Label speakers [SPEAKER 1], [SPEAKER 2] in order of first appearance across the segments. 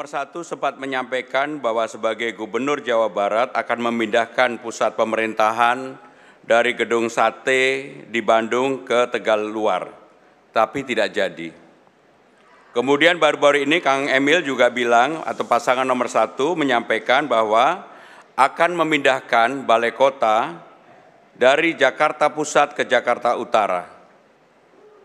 [SPEAKER 1] 1 sempat menyampaikan bahwa sebagai Gubernur Jawa Barat akan memindahkan pusat pemerintahan dari Gedung Sate di Bandung ke Tegal Luar, tapi tidak jadi. Kemudian baru-baru ini Kang Emil juga bilang, atau pasangan nomor 1 menyampaikan bahwa akan memindahkan Balai Kota dari Jakarta Pusat ke Jakarta Utara.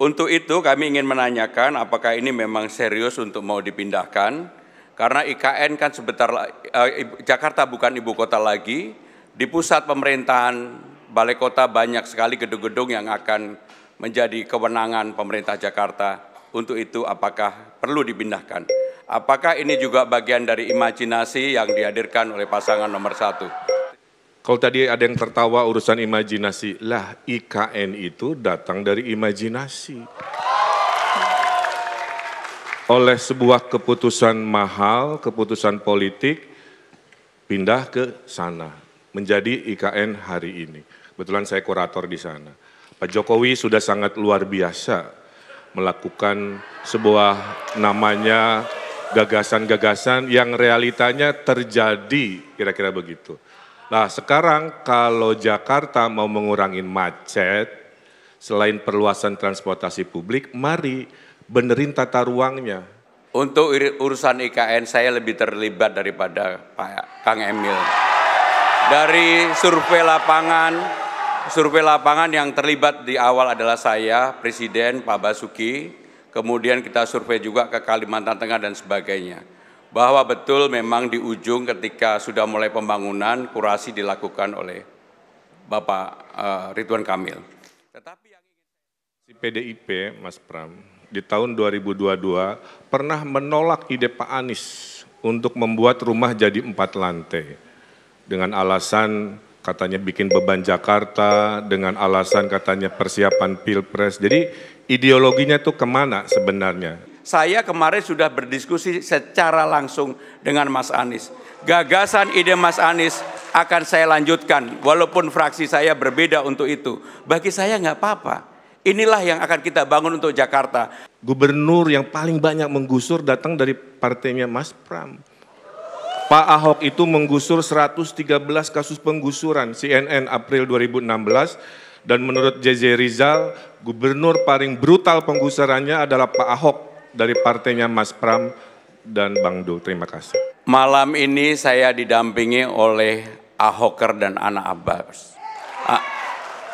[SPEAKER 1] Untuk itu kami ingin menanyakan apakah ini memang serius untuk mau dipindahkan, karena IKN kan Jakarta bukan ibu kota lagi, di pusat pemerintahan Balai Kota banyak sekali gedung-gedung yang akan menjadi kewenangan pemerintah Jakarta. Untuk itu apakah perlu dipindahkan? Apakah ini juga bagian dari imajinasi yang dihadirkan oleh pasangan nomor 1?
[SPEAKER 2] Kalau tadi ada yang tertawa urusan imajinasi, lah IKN itu datang dari imajinasi. Oleh sebuah keputusan mahal, keputusan politik, pindah ke sana, menjadi IKN hari ini. Kebetulan saya kurator di sana. Pak Jokowi sudah sangat luar biasa melakukan sebuah namanya gagasan-gagasan yang realitanya terjadi, kira-kira begitu. Nah sekarang kalau Jakarta mau mengurangi macet, selain perluasan transportasi publik, mari benerin tata ruangnya.
[SPEAKER 1] Untuk urusan IKN saya lebih terlibat daripada Pak Kang Emil. Dari survei lapangan yang terlibat di awal adalah saya, Presiden, Pak Basuki, kemudian kita survei juga ke Kalimantan Tengah dan sebagainya. Bahwa betul memang di ujung ketika sudah mulai pembangunan, kurasi dilakukan oleh Bapak Ridwan Kamil. Tetapi yang
[SPEAKER 2] PDIP, Mas Pram, di tahun 2022 pernah menolak ide Pak Anies untuk membuat rumah jadi 4 lantai. Dengan alasan katanya bikin beban Jakarta, dengan alasan katanya persiapan Pilpres. Jadi ideologinya tuh kemana sebenarnya?
[SPEAKER 1] Saya kemarin sudah berdiskusi secara langsung dengan Mas Anies. Gagasan ide Mas Anies akan saya lanjutkan, walaupun fraksi saya berbeda untuk itu. Bagi saya nggak apa-apa. Inilah yang akan kita bangun untuk Jakarta.
[SPEAKER 2] Gubernur yang paling banyak menggusur datang dari partainya Mas Pram. Pak Ahok itu menggusur 113 kasus penggusuran, CNN April 2016, dan menurut JJ Rizal, gubernur paling brutal penggusurannya adalah Pak Ahok dari partainya Mas Pram dan Bang Dul. Terima kasih.
[SPEAKER 1] Malam ini saya didampingi oleh Ahoker dan Ana Abbas.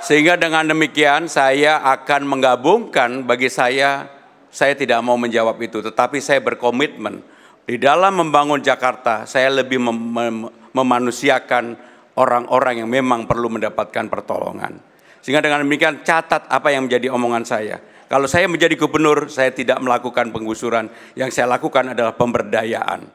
[SPEAKER 1] Sehingga dengan demikian saya akan menggabungkan, bagi saya tidak mau menjawab itu, tetapi saya berkomitmen. Di dalam membangun Jakarta, saya lebih memanusiakan orang-orang yang memang perlu mendapatkan pertolongan. Sehingga dengan demikian catat apa yang menjadi omongan saya. Kalau saya menjadi gubernur, saya tidak melakukan penggusuran. Yang saya lakukan adalah pemberdayaan.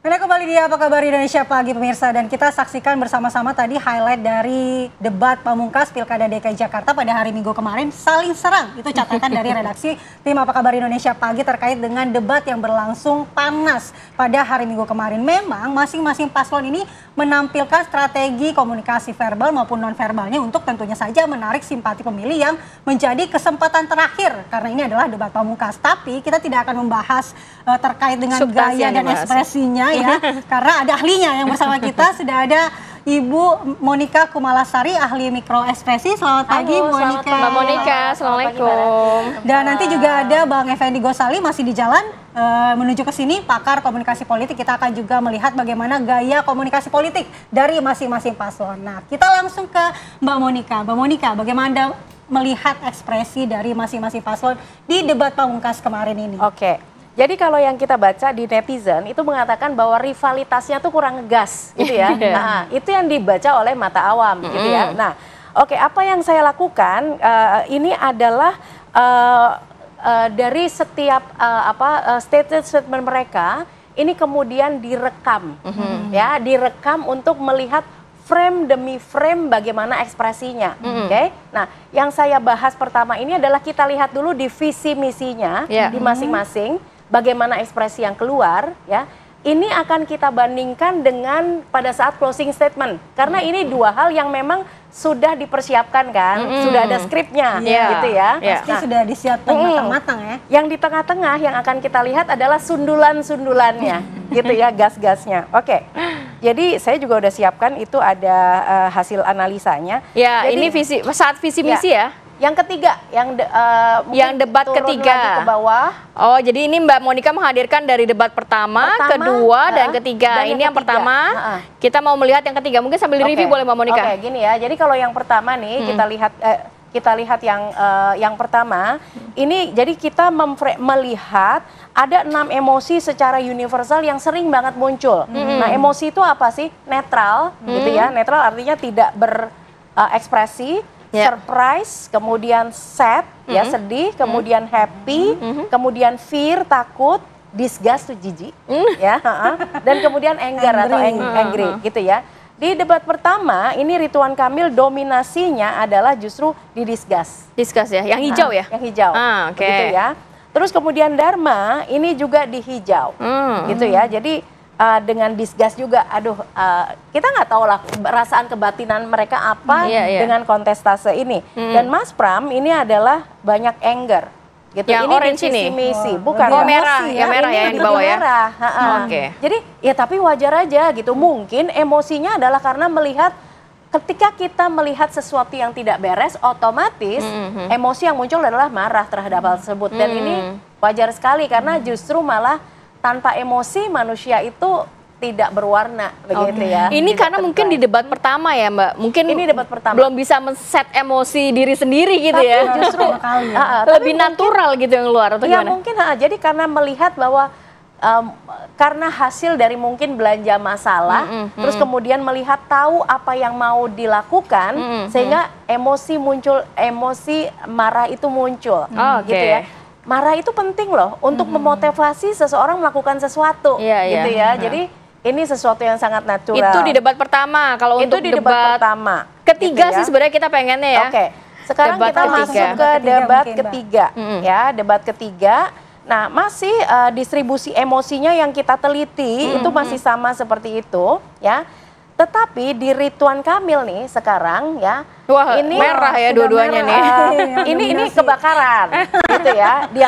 [SPEAKER 3] Anda kembali di Apa Kabar Indonesia Pagi pemirsa, dan kita saksikan bersama-sama tadi highlight dari debat pamungkas Pilkada DKI Jakarta pada hari Minggu kemarin. Saling serang, itu catatan dari redaksi tim Apa Kabar Indonesia Pagi terkait dengan debat yang berlangsung panas pada hari Minggu kemarin. Memang masing-masing paslon ini menampilkan strategi komunikasi verbal maupun non-verbalnya untuk tentunya saja menarik simpati pemilih yang menjadi kesempatan terakhir. Karena ini adalah debat pamungkas, tapi kita tidak akan membahas terkait dengan gaya dan ekspresinya ya, karena ada ahlinya yang bersama kita. Sudah ada Ibu Monika Kumalasari, ahli mikroekspresi. Selamat pagi, Monika.
[SPEAKER 4] Mbak Monika, Assalamualaikum.
[SPEAKER 3] Dan nanti juga ada Bang Effendi Gosali masih di jalan menuju ke sini, pakar komunikasi politik. Kita akan juga melihat bagaimana gaya komunikasi politik dari masing-masing paslon. Nah, kita langsung ke Mbak Monika. Mbak Monika, bagaimana Anda melihat ekspresi dari masing-masing paslon di debat pamungkas kemarin ini?
[SPEAKER 4] Oke. Jadi kalau yang kita baca di netizen itu mengatakan bahwa rivalitasnya tuh kurang ngegas gitu ya. Nah, itu yang dibaca oleh mata awam gitu ya. Nah, oke, apa yang saya lakukan ini adalah dari setiap statement mereka ini kemudian direkam ya, direkam untuk melihat frame demi frame bagaimana ekspresinya. Oke. Nah, yang saya bahas pertama ini adalah kita lihat dulu di visi misinya di masing-masing. Bagaimana ekspresi yang keluar ya, ini akan kita bandingkan dengan pada saat closing statement, karena ini dua hal yang memang sudah dipersiapkan kan, sudah ada skripnya, gitu ya.
[SPEAKER 3] Pasti sudah disiapkan matang-matang ya.
[SPEAKER 4] Yang di tengah-tengah yang akan kita lihat adalah sundulan-sundulannya, gitu ya, gas-gasnya. Oke, jadi saya juga udah siapkan itu ada hasil analisanya.
[SPEAKER 5] Ya,
[SPEAKER 4] jadi,
[SPEAKER 5] ini saat visi misi ya.
[SPEAKER 4] Yang ketiga,
[SPEAKER 5] yang debat
[SPEAKER 4] turun
[SPEAKER 5] ketiga
[SPEAKER 4] lagi ke bawah.
[SPEAKER 5] Oh, jadi ini Mbak Monica menghadirkan dari debat pertama, kedua, dan ketiga.
[SPEAKER 4] Dan
[SPEAKER 5] ini yang
[SPEAKER 4] ketiga.
[SPEAKER 5] pertama. Kita mau melihat yang ketiga. Mungkin sambil review boleh Mbak Monica.
[SPEAKER 4] Oke, gini ya. Jadi kalau yang pertama nih kita lihat yang pertama. Ini jadi kita melihat ada 6 emosi secara universal yang sering banget muncul. Nah, emosi itu apa sih? Netral, gitu ya. Netral artinya tidak berekspresi. Surprise, kemudian sad, ya sedih, kemudian happy, kemudian fear, takut, disgust tuh jijik, ya, dan kemudian anger atau angry, gitu ya. Di debat pertama, ini Ridwan Kamil dominasinya adalah justru di disgust.
[SPEAKER 5] Discuss ya, yang hijau ya?
[SPEAKER 4] Yang hijau, begitu ya. Terus kemudian Dharma ini juga di hijau, gitu ya. Jadi dengan disgust juga, kita nggak tahu lah perasaan kebatinan mereka apa dengan kontestase ini. Dan Mas Pram ini adalah banyak anger, gitu.
[SPEAKER 5] Yang
[SPEAKER 4] ini
[SPEAKER 5] orange ini,
[SPEAKER 4] bukan
[SPEAKER 5] merah, ya merah ya yang di bawah ya.
[SPEAKER 4] Oke. Jadi ya tapi wajar aja gitu. Mungkin emosinya adalah karena melihat ketika kita melihat sesuatu yang tidak beres, otomatis emosi yang muncul adalah marah terhadap hal tersebut. Dan ini wajar sekali karena justru malah tanpa emosi manusia itu tidak berwarna, begitu ya.
[SPEAKER 5] Ini karena mungkin di debat pertama ya Mbak, mungkin
[SPEAKER 4] ini debat pertama
[SPEAKER 5] belum bisa men-set emosi diri sendiri gitu ya.
[SPEAKER 4] Justru
[SPEAKER 5] lebih natural gitu yang keluar atau
[SPEAKER 4] ya
[SPEAKER 5] gimana?
[SPEAKER 4] mungkin jadi karena melihat bahwa karena hasil dari mungkin belanja masalah, terus kemudian melihat tahu apa yang mau dilakukan, sehingga emosi marah itu muncul, gitu ya. Marah itu penting loh untuk memotivasi seseorang melakukan sesuatu, gitu ya. Jadi ini sesuatu yang sangat natural.
[SPEAKER 5] Itu di debat pertama. Kalau
[SPEAKER 4] itu
[SPEAKER 5] untuk
[SPEAKER 4] di debat pertama.
[SPEAKER 5] Ketiga
[SPEAKER 4] gitu
[SPEAKER 5] sih sebenarnya kita pengennya ya.
[SPEAKER 4] Oke. Sekarang
[SPEAKER 5] Debat
[SPEAKER 4] kita
[SPEAKER 5] ketiga.
[SPEAKER 4] masuk ke debat ketiga, ya, debat ketiga. Nah, masih distribusi emosinya yang kita teliti itu masih sama seperti itu, ya. Tetapi di Ridwan Kamil nih sekarang ya,
[SPEAKER 5] wah,
[SPEAKER 4] ini
[SPEAKER 5] merah ya dua-duanya nih.
[SPEAKER 4] Ini kebakaran, gitu ya. Di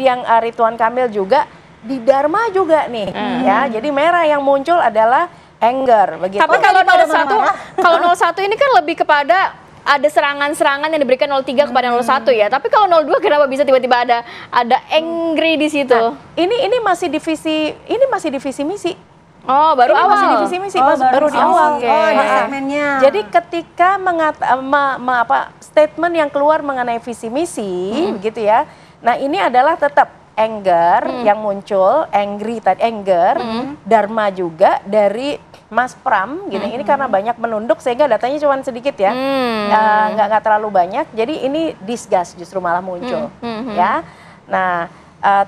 [SPEAKER 4] yang Ridwan Kamil juga, di Dharma juga nih, ya. Jadi merah yang muncul adalah anger, begitu.
[SPEAKER 5] Tapi kalau 01 ini kan lebih kepada ada serangan-serangan yang diberikan 03 kepada 01 ya. Tapi kalau 02 kenapa bisa tiba-tiba ada angry di situ?
[SPEAKER 4] Nah, ini masih divisi misi.
[SPEAKER 5] Oh, baru
[SPEAKER 4] ini
[SPEAKER 5] awal.
[SPEAKER 4] Masih divisi misi, baru di awal.
[SPEAKER 3] Di segmennya.
[SPEAKER 4] Jadi ketika statement yang keluar mengenai visi misi, begitu ya. Nah, ini adalah tetap anger yang muncul, anger, Dharma juga dari Mas Pram, gini. Ini karena banyak menunduk sehingga datanya cuma sedikit ya, nggak terlalu banyak. Jadi ini disgust justru malah muncul, ya. Nah,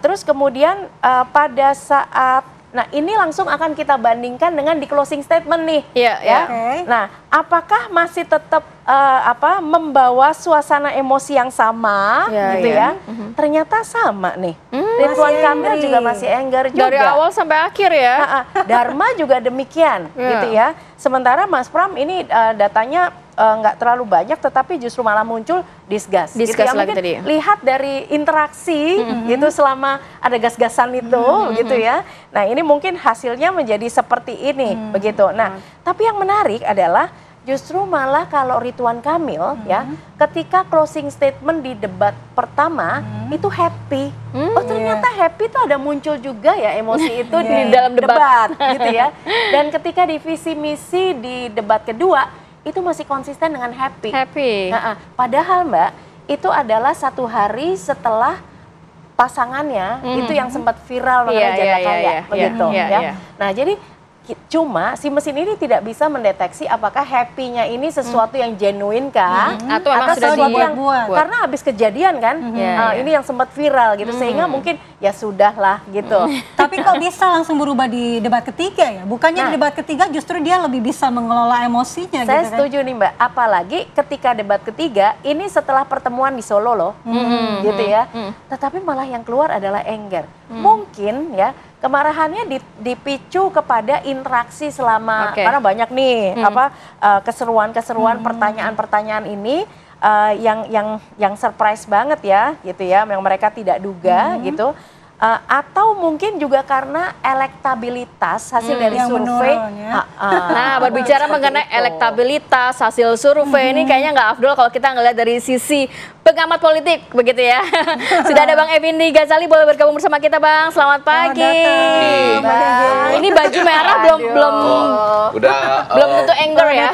[SPEAKER 4] terus kemudian pada saat nah ini langsung akan kita bandingkan dengan di closing statement nih, ya. Nah, apakah masih tetap membawa suasana emosi yang sama, gitu ya? Ternyata sama nih. Ridwan Kamil juga masih anger juga.
[SPEAKER 5] Dari awal sampai akhir ya.
[SPEAKER 4] Dharma juga demikian, gitu ya. Sementara Mas Pram ini datanya nggak terlalu banyak, tetapi justru malah muncul disgust. Gitu ya. Mungkin
[SPEAKER 5] tadi.
[SPEAKER 4] Lihat dari interaksi gitu selama ada gas-gasan itu, gitu ya. Nah ini mungkin hasilnya menjadi seperti ini, begitu. Nah tapi yang menarik adalah justru malah kalau Ridwan Kamil ya, ketika closing statement di debat pertama itu happy. Oh ternyata happy itu ada muncul juga ya emosi itu di dalam debat, gitu ya. Dan ketika di visi misi di debat kedua itu masih konsisten dengan happy. Padahal Mbak, itu adalah 1 hari setelah pasangannya itu yang sempat viral mengenai janda kaya, begitu ya. Nah jadi cuma si mesin ini tidak bisa mendeteksi apakah happy-nya ini sesuatu yang genuine kah
[SPEAKER 5] atau memang sudah
[SPEAKER 4] sesuatu yang
[SPEAKER 5] dibuat.
[SPEAKER 4] karena habis kejadian kan, ini yang sempat viral gitu, sehingga mungkin ya sudahlah gitu.
[SPEAKER 3] Tapi kok bisa langsung berubah di debat ketiga ya? Bukannya di debat ketiga justru dia lebih bisa mengelola emosinya.
[SPEAKER 4] Saya
[SPEAKER 3] gitu kan?
[SPEAKER 4] setuju nih Mbak, apalagi ketika debat ketiga ini setelah pertemuan di Solo loh, gitu ya. Tetapi malah yang keluar adalah anger. Mungkin ya kemarahannya dipicu kepada interaksi selama
[SPEAKER 5] Oke.
[SPEAKER 4] karena banyak nih keseruan-keseruan pertanyaan-pertanyaan ini yang surprise banget ya gitu ya, yang mereka tidak duga gitu. Atau mungkin juga karena elektabilitas hasil dari
[SPEAKER 3] yang
[SPEAKER 4] survei.
[SPEAKER 3] menurun, ya.
[SPEAKER 5] Nah, berbicara mengenai elektabilitas hasil survei ini kayaknya nggak afdol kalau kita ngelihat dari sisi pengamat politik begitu ya. Sudah ada Bang Effendi Ghazali, boleh bergabung bersama kita Bang. Selamat pagi.
[SPEAKER 3] datang, Bang Ege.
[SPEAKER 5] Ini baju merah
[SPEAKER 6] Udah
[SPEAKER 5] belum tentu anger ya.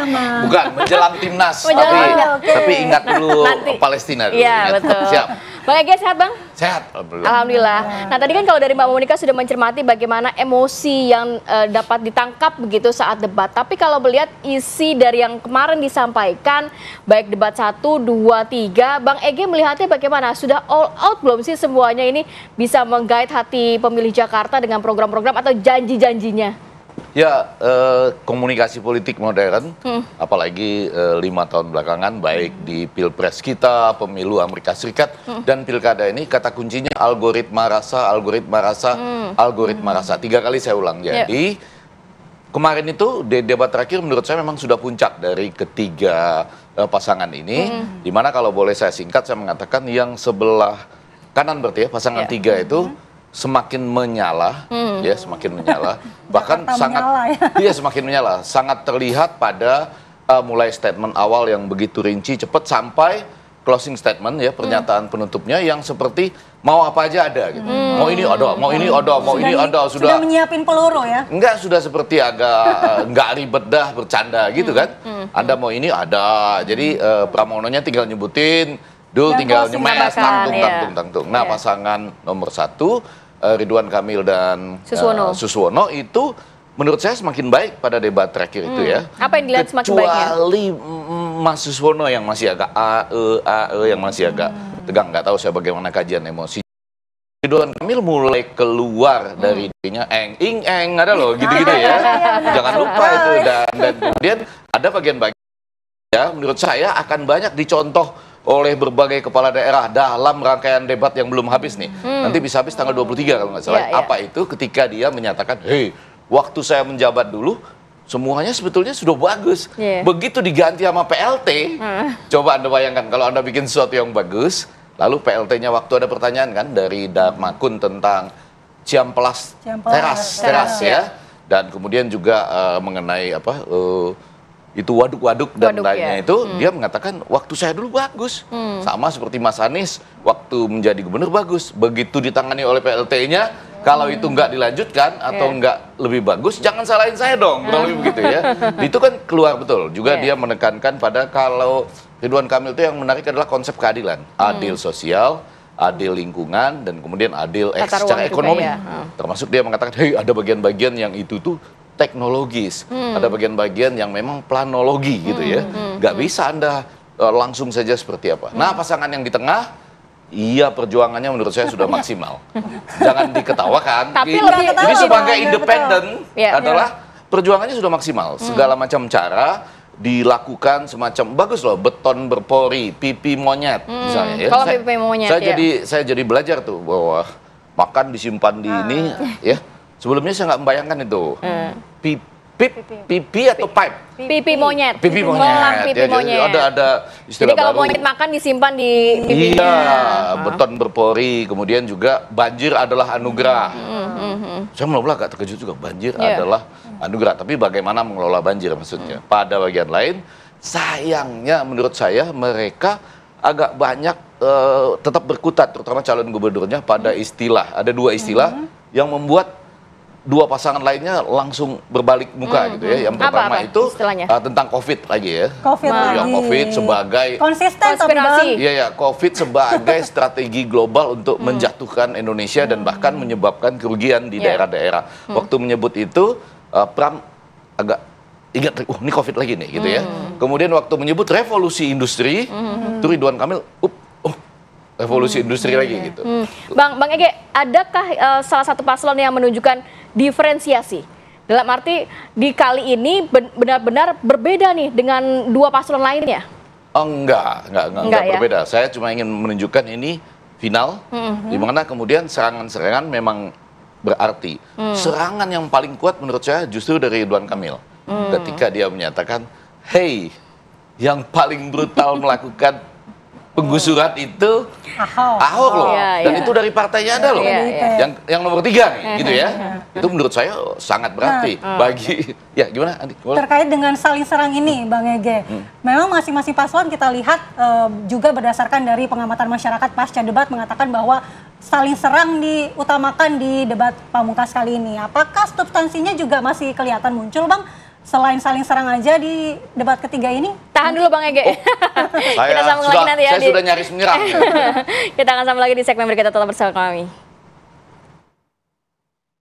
[SPEAKER 6] bukan menjelang timnas,
[SPEAKER 5] Menjelang
[SPEAKER 6] tapi ingat dulu
[SPEAKER 5] Nanti.
[SPEAKER 6] Palestina dulu.
[SPEAKER 5] Iya,
[SPEAKER 6] ingat.
[SPEAKER 5] betul.
[SPEAKER 6] Siap.
[SPEAKER 5] Bang Ege sehat Bang?
[SPEAKER 6] Sehat. Alhamdulillah.
[SPEAKER 5] Alhamdulillah. Nah tadi kan kalau dari Mbak Monika sudah mencermati bagaimana emosi yang dapat ditangkap begitu saat debat. Tapi kalau melihat isi dari yang kemarin disampaikan, baik debat 1, 2, 3, Bang Ege melihatnya bagaimana? Sudah all out belum sih semuanya ini bisa menggait hati pemilih Jakarta dengan program-program atau janji-janjinya?
[SPEAKER 6] Ya, komunikasi politik modern, apalagi 5 tahun belakangan, baik di Pilpres kita, pemilu Amerika Serikat, dan pilkada ini, kata kuncinya algoritma rasa, algoritma rasa, algoritma rasa. 3 kali saya ulang. Jadi, kemarin itu di debat terakhir menurut saya memang sudah puncak dari ketiga pasangan ini, dimana kalau boleh saya singkat, saya mengatakan yang sebelah kanan berarti ya, pasangan 3 itu, semakin menyala, ya semakin menyala, bahkan
[SPEAKER 3] Jakarta
[SPEAKER 6] sangat,
[SPEAKER 3] menyala, ya.
[SPEAKER 6] iya semakin menyala, sangat terlihat pada mulai statement awal yang begitu rinci, cepat sampai closing statement ya pernyataan penutupnya yang seperti mau apa aja ada, gitu. Mau ini ada, mau ini ada, mau ini ada,
[SPEAKER 3] Sudah menyiapin peluru ya.
[SPEAKER 6] Enggak, sudah seperti agak nggak ribet dah bercanda gitu kan. Anda mau ini ada, jadi Pramononya tinggal nyebutin. Dul
[SPEAKER 3] Yang
[SPEAKER 6] tinggal
[SPEAKER 3] closing
[SPEAKER 6] nyemes,
[SPEAKER 5] tambahkan,
[SPEAKER 6] tangtung,
[SPEAKER 5] ya.
[SPEAKER 6] tangtung. Nah, pasangan nomor 1, Ridwan Kamil dan
[SPEAKER 5] Suswono.
[SPEAKER 6] itu menurut saya semakin baik pada debat terakhir itu ya.
[SPEAKER 5] Apa yang dilihat semakin baiknya?
[SPEAKER 6] Kecuali Mas Suswono yang masih agak yang masih agak tegang. Nggak tahu saya bagaimana kajian emosi. Ridwan Kamil mulai keluar dari dirinya ing ada loh gitu-gitu ya. Jangan lupa itu dan kemudian ada bagian-bagian ya menurut saya akan banyak dicontoh oleh berbagai kepala daerah dalam rangkaian debat yang belum habis nih. Nanti bisa habis tanggal 23 kalau nggak salah. Apa itu ketika dia menyatakan, "Hei, waktu saya menjabat dulu semuanya sebetulnya sudah bagus. Begitu diganti sama PLT, coba Anda bayangkan kalau Anda bikin sesuatu yang bagus, lalu PLT-nya waktu ada pertanyaan kan dari Darmakun tentang Ciamplas teras ya. Dan kemudian juga mengenai apa itu waduk-waduk dan lainnya itu dia mengatakan waktu saya dulu bagus. Sama seperti Mas Anies waktu menjadi gubernur bagus. Begitu ditangani oleh PLT-nya kalau itu nggak dilanjutkan atau nggak lebih bagus, jangan salahin saya dong, kurang lebih begitu ya. Itu kan keluar betul. Juga dia menekankan pada kalau Ridwan Kamil itu yang menarik adalah konsep keadilan. Adil sosial, adil lingkungan, dan kemudian adil secara ekonomi. Termasuk dia mengatakan, hei ada bagian-bagian yang itu tuh teknologis. Ada bagian-bagian yang memang planologi gitu ya. Nggak bisa Anda langsung saja seperti apa. Nah pasangan yang di tengah, iya perjuangannya menurut saya sudah maksimal. Jangan diketawakan.
[SPEAKER 5] Tapi
[SPEAKER 6] Ini sebagai independen
[SPEAKER 5] Ya.
[SPEAKER 6] adalah perjuangannya sudah maksimal. Segala macam cara dilakukan semacam bagus loh, beton berpori, pipi monyet misalnya ya.
[SPEAKER 5] Kalau pipi monyet,
[SPEAKER 6] Saya jadi belajar tuh bahwa makan disimpan di ini ya. Sebelumnya saya nggak membayangkan itu. Pipi atau pipe?
[SPEAKER 5] Pipi monyet.
[SPEAKER 6] Pipi monyet.
[SPEAKER 5] Kolam pipi
[SPEAKER 6] Ya,
[SPEAKER 5] monyet.
[SPEAKER 6] ada istilah
[SPEAKER 5] Jadi kalau
[SPEAKER 6] baru.
[SPEAKER 5] monyet makan disimpan di pipinya.
[SPEAKER 6] Iya, beton berpori, kemudian juga banjir adalah anugerah. Saya mula-mula agak terkejut juga, banjir adalah anugerah. Tapi bagaimana mengelola banjir maksudnya? Pada bagian lain, sayangnya menurut saya mereka agak banyak tetap berkutat, terutama calon gubernurnya pada istilah. Ada 2 istilah yang membuat 2 pasangan lainnya langsung berbalik muka gitu ya. Yang pertama itu tentang COVID lagi ya. COVID sebagai
[SPEAKER 3] konsisten konspirasi.
[SPEAKER 6] Iya ya, COVID sebagai strategi global untuk menjatuhkan Indonesia dan bahkan menyebabkan kerugian di daerah-daerah. Waktu menyebut itu Pram agak ingat, ini COVID lagi nih gitu ya. Kemudian waktu menyebut revolusi industri, itu Ridwan Kamil, revolusi industri lagi gitu.
[SPEAKER 5] Bang Ege, adakah salah satu paslon yang menunjukkan diferensiasi? Dalam arti di kali ini benar-benar berbeda nih dengan 2 paslon lainnya?
[SPEAKER 6] Oh enggak
[SPEAKER 5] ya?
[SPEAKER 6] Berbeda. Saya cuma ingin menunjukkan ini final, di mana kemudian serangan-serangan memang berarti. Serangan yang paling kuat menurut saya justru dari Ridwan Kamil. Ketika dia menyatakan, hey, yang paling brutal melakukan penggusuran itu Ahok loh. Dan itu dari partainya ada loh. Yang nomor 3 nih, gitu ya. Itu menurut saya sangat berarti bagi, ya gimana Andi?
[SPEAKER 3] Terkait dengan saling serang ini Bang Ege, memang masing-masing paslon kita lihat juga berdasarkan dari pengamatan masyarakat pasca debat mengatakan bahwa saling serang diutamakan di debat pamungkas kali ini. Apakah substansinya juga masih kelihatan muncul Bang? Selain saling serang aja di debat ketiga ini?
[SPEAKER 5] Tahan dulu Bang Ege. Kita sambung lagi nanti ya.
[SPEAKER 6] Saya sudah nyaris menyerang.
[SPEAKER 5] Kita akan sambung lagi di segmen berikutnya, tetap bersama kami.